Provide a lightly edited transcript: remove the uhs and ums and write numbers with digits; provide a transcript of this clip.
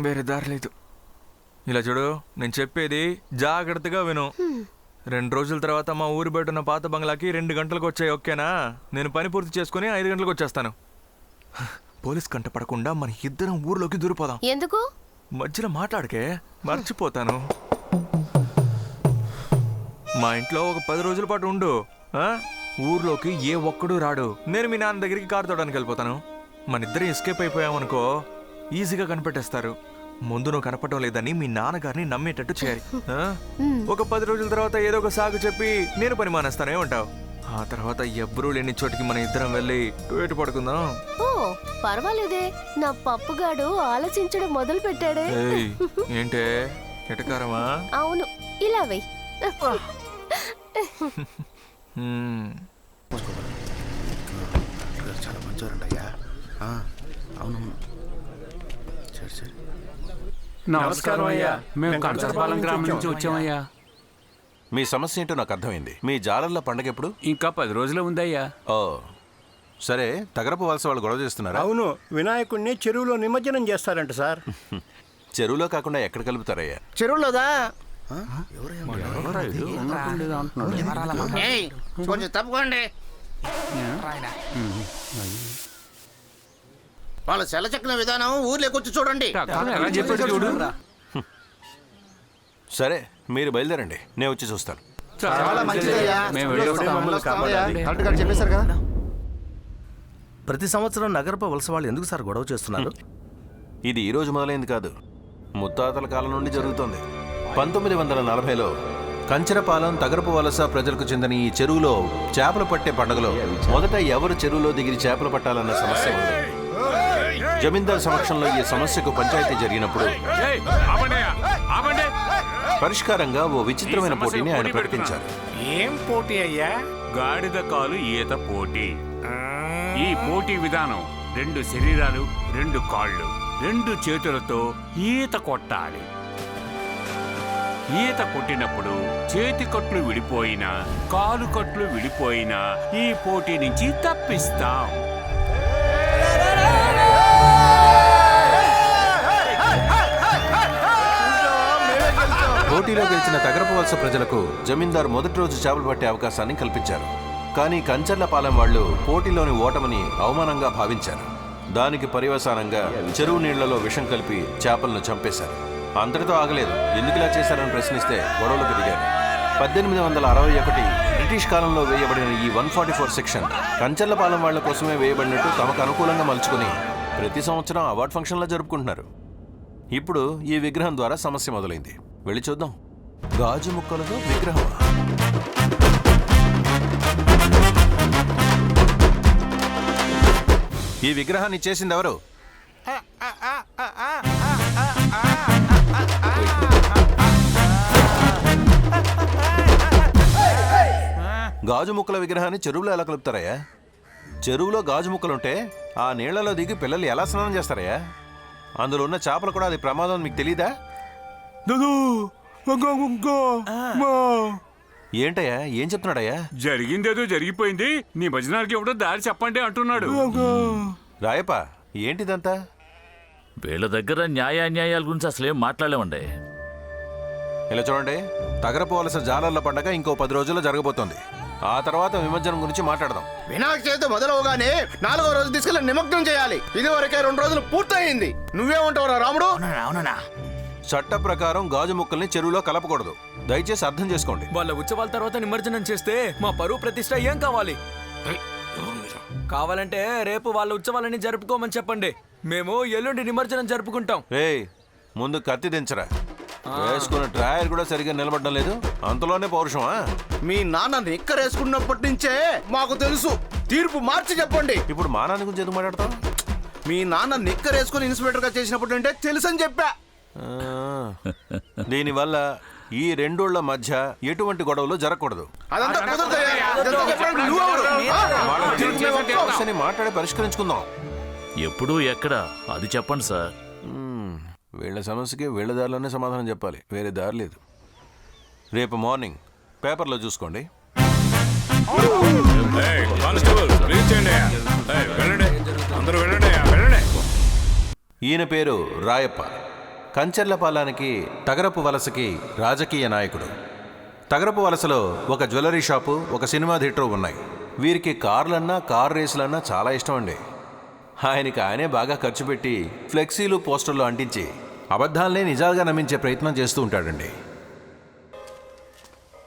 వేరే దారి లేదు. ఇలా చూడు, నేను చెప్పేది జాగ్రత్తగా విను. 2 రోజుల తర్వాత మా ఊరి బయట ఉన్న పాత బంగ్లాకి 2 గంటలకు వచ్చాయి, ఓకేనా? నేను పని పూర్తి చేసుకుని 5 గంటలకు వచ్చేస్తాను. పోలీస్ కంట పడకుండా మన ఇద్దరం ఊర్లోకి దూరిపోదాం. ఎందుకు? మధ్యలో మాట్లాడకే, మర్చిపోతాను. మా ఇంట్లో ఒక 10 రోజుల పాటు ఉండు. ఊర్లోకి ఏ ఒక్కడు రాడు. నేను మీ నాన్న దగ్గరికి కారు తోడానికి వెళ్ళిపోతాను. మన ఇద్దరం ఎస్కేప్ అయిపోయామనుకో ఈజీగా కనిపెట్టేస్తారు. ముందు నువ్వు కనపడడం లేదని మీ నాన్నగారిని నమ్మేటట్టు చేయాలి. ఒక 10 రోజుల తర్వాత ఏదో ఒక సాగు చెప్పి నేను పని మానేస్తాను, ఏమంటావు? ఆ తర్వాత ఎవ్వరూ లేని చోటికి మన ఇద్దరం వెళ్ళి టూయెట్ పడుకుందాం. ఓ పర్వాలేదే, నా పప్పుగాడు ఆలోచించడం మొదలు పెట్టాడే. ఏంటే ఎటకారమా? అవును, ఇలా వెయ్. చాలా మంచివారంటయ్యా. అవునవును. సరే సరే. నమస్కారం అయ్యా, మేము కంచరపాలెం గ్రామం నుంచి వచ్చామయ్యా. మీ సమస్య ఏంటో నాకు అర్థమైంది. మీ జాలర్ల పండగ ఎప్పుడు? ఇంకా 10 రోజులు ఉందయ్యా. ఓ సరే, తగరపు వలస వాళ్ళు గొడవ చేస్తున్నారా? అవును, వినాయకుడిని చెరువులో నిమజ్జనం చేస్తారంట సార్. చెరువులో కాకుండా ఎక్కడ కలుపుతారయ్యా? చెరువులోదా? కొంచెం తప్పుకోండి. వాళ్ళ సెలచక్కిన విధానం ఊర్లోకి వచ్చి చూడండి. సరే, మీరు బయలుదేరండి, నేను వచ్చి చూస్తాను. చెప్పేశారు కదా. ప్రతి సంవత్సరం నగరపు వలస వాళ్ళు ఎందుకు సార్ గొడవ చేస్తున్నారు? ఇది ఈ రోజు మొదలైంది కాదు, ముత్తాతల కాలం నుండి జరుగుతోంది. 1940లో కంచరపాలెం తగరపు వలస ప్రజలకు చెందిన ఈ చెరువులో చేపలు పట్టే పండుగలో మొదట ఎవరు చెరువులో దిగి చేపలు పట్టాలన్న సమస్య ఉంది. జమీందార్ సమక్షంలో ఈ సమస్యకు పంచాయతీ జరిగినప్పుడు పరిష్కారంగా ఓ విచిత్రమైన పోటీని ఆయన ప్రకటించారు. ఏం పోటీ అయ్యా? గాడిద కాలు ఈత పోటీ. ఈ పోటీ విధానం 2 శరీరాలు, 2 కాళ్ళు, 2 చేతులతో ఈత కొట్టాలి. ఈత కొట్టినప్పుడు చేతి కట్లు విడిపోయినా, కాలు కట్లు విడిపోయినా ఈ పోటీ నుంచి తప్పిస్తాం. పోటీలో గెలిచిన తగరపు వలస ప్రజలకు జమీందార్ మొదటి రోజు చేపలు పట్టే అవకాశాన్ని కల్పించారు. కానీ కంచర్లపాలెం వాళ్లు పోటీలోని ఓటమిని అవమానంగా భావించారు. దానికి పర్యవసానంగా చెరువు నీళ్లలో విషం కలిపి చేపలను చంపేశారు. అంతటితో ఆగలేదు. ఎందుకులా చేశారని ప్రశ్నిస్తే గొడవలకు దిగారు. 1861 బ్రిటిష్ కాలంలో వేయబడిన ఈ 144 సెక్షన్ కంచర్లపాలెం వాళ్ల కోసమే వేయబడినట్టు తమకు అనుకూలంగా మలుచుకుని ప్రతి సంవత్సరం అవార్డ్ ఫంక్షన్లో జరుపుకుంటున్నారు. ఇప్పుడు ఈ విగ్రహం ద్వారా సమస్య మొదలైంది. వెళ్ళి చూద్దాం. గాజు ముక్కలతో విగ్రహం. ఈ విగ్రహాన్ని చేసింది ఎవరు? గాజు ముక్కల విగ్రహాన్ని చెరువులో ఎలా కలుపుతారయ్యా? చెరువులో గాజు ముక్కలుంటే ఆ నీళ్లలో దిగి పిల్లలు ఎలా స్నానం చేస్తారయ్యా? అందులో ఉన్న చేపలు కూడా అది ప్రమాదం మీకు తెలీదా? ఏంటయ్యా, ఏం చెప్తున్నాడయ్యా? జరిగిందేదో జరిగిపోయింది, నీ భజనానికి ఎవడో దారి చెప్పండి అంటున్నాడు. రాయప్ప, ఏంటిదంతా? వీళ్ళ దగ్గర న్యాయాన్యాయాల గురించి అసలేం మాట్లాడలేమండి. ఇలా చూడండి, తగరపు వలస జాలర్ల పండగ ఇంకో 10 రోజుల్లో జరగబోతోంది. ఆ తర్వాత నిమజ్జనం గురించి మాట్లాడదాం. వినాయక చవితి మొదలవగానే 4వ రోజు తీసుకెళ్లి నిమగ్నం చేయాలి. ఇది వరకే 2 రోజులు పూర్తయింది. నువ్వేమంటావురా రాముడు? చట్ట ప్రకారం గాజు ముక్కల్ని చెరువులో కలపకూడదు. దయచేసి అర్థం చేసుకోండి. వాళ్ళ ఉత్సవాల తర్వాత నిమజ్జనం చేస్తే మా పరువు ప్రతిష్ట ఏం కావాలి? కావాలంటే రేపు వాళ్ళ ఉత్సవాలని జరుపుకోమని చెప్పండి. మేము ఎల్లుండి నిమజ్జనం జరుపుకుంటాం. రేయ్, ముందు కత్తి దించరా. వేసుకున్న డ్రాయర్ కూడా సరిగ్గా నిలబడడం లేదు, అంతలోనే పౌరుషమా? మీ నాన్న నిక్కరేసుకున్నప్పటి నుంచే మాకు తెలుసు. తీర్పు మార్చి చెప్పండి. ఇప్పుడు మా నాన్న గురించి ఎందుకు మాట్లాడతాం? మీ నాన్న నిక్కరేసుకుని ఇన్స్పెక్టర్ గా చేసినప్పుడు అంటే తెలుసని చెప్పా. దీనివల్ల ఈ రెండోళ్ల మధ్య ఎటువంటి గొడవలు జరగకూడదు. మాట్లాడి పరిష్కరించుకుందాం. ఎప్పుడు ఎక్కడ అది చెప్పండి సార్. వీళ్ళ సమస్యకి వీళ్ళ దారిలోనే సమాధానం చెప్పాలి, వేరే దారి లేదు. రేపు మార్నింగ్ పేపర్లో చూసుకోండి. ఈయన పేరు రాయప్ప. కంచెర్లపాలానికి తగరపు వలసకి రాజకీయ నాయకుడు. తగరపు వలసలో ఒక జ్యువెలరీ షాపు, ఒక సినిమా థియేటర్ ఉన్నాయి. వీరికి కార్లన్నా, కార్ రేసులన్నా చాలా ఇష్టం అండి. ఆయనకి ఆయనే బాగా ఖర్చు పెట్టి ఫ్లెక్సీలు, పోస్టర్లు అంటించి అబద్ధాలనే నిజాలుగా నమ్మించే ప్రయత్నం చేస్తూ ఉంటాడండి.